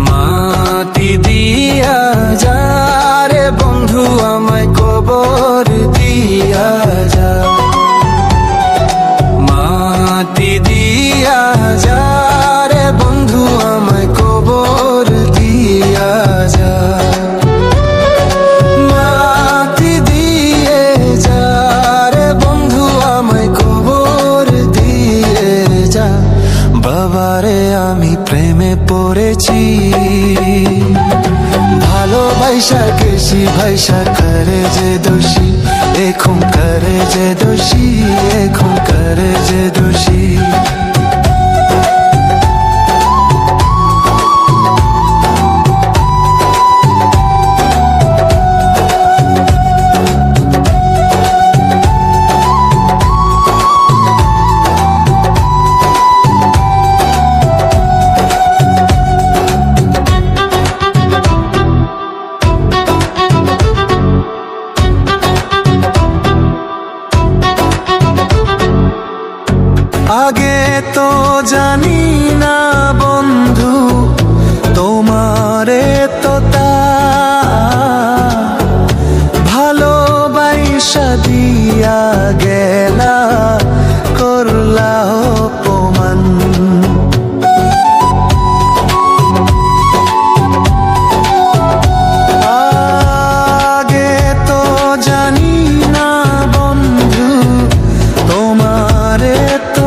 মাটি দিয়া যা রে বন্ধু আমায় কবর দিয়া যা, মাটি দিয়া যা রে বন্ধু আমায় কবর দিয়া যা, মাটি দিয়ে যা রে বন্ধু আমায় কবর দিয়ে যা। বাবারে আমি প্রেমে পড়েছি, ভালোবাসা গেছি ভাইসা করে যে দোষী, এখন করে যে দোষী, এখন করে যে দোষী। আগে তো জানি না বন্ধু তোমারে তো তা ভালোবাসা দিয়া গেলা করলা অপমান। আগে তো জানি না বন্ধু তোমারে তো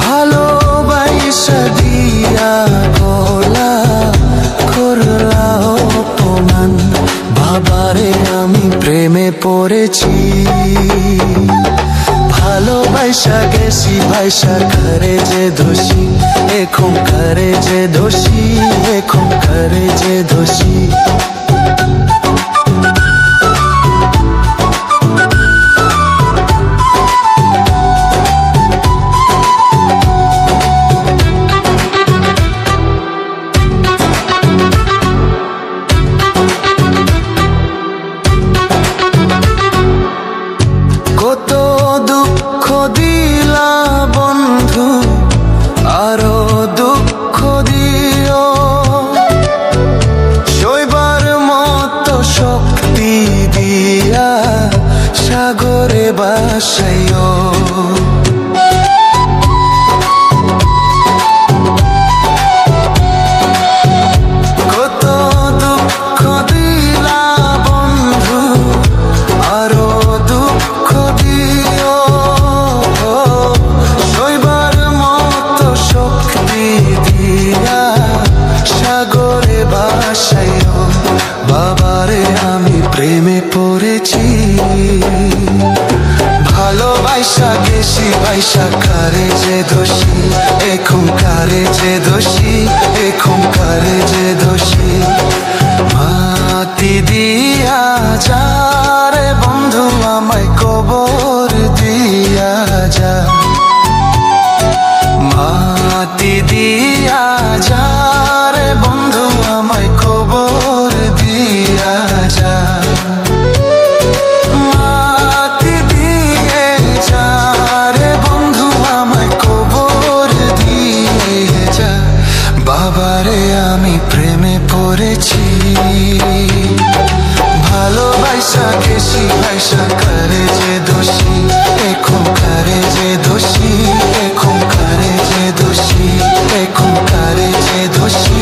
ভালোবাসা দিয়া গলা করলা অপমান। বাবারে আমি প্রেমে পড়েছি, ভালোবাসা গেছি ভাইসা করে যে দোষী, এখন করে যে দোষী, এখন করে যে দোষী। কত দুঃখ দিলা বন্ধু, আরো দুঃখ দিও, সইবার মতো শক্তি দিয়া সাগরে ভাসাইও। কত দুঃখ দিলা বন্ধু, আরো দুঃখ দিও, সইবার মতো শক্তি দিয়া সাগরে ভাসাইও। বাবারে আমি প্রেমে পড়েছি, ভালোবাসা গেছি ভাইসা করে যে দোষী, এখন করে যে দোষী, এখন করে যে দোষী। মাটি দিয়া যা রে বন্ধু আমায় কবর দিয়া যা, মাটি দিয়া যা রে বন্ধু আমায় কবর দিয়া যা, মাটি দিয়ে যা রে বন্ধু আমায় কবর দিয়ে যা। বাবারে আমি প্রেমে পড়েছি, ভালোবাসা গেছি ভাইসা করে যে দোষী, এখন করে যে দোষী, এখন করে যে দোষী, এখন করে যে দোষী।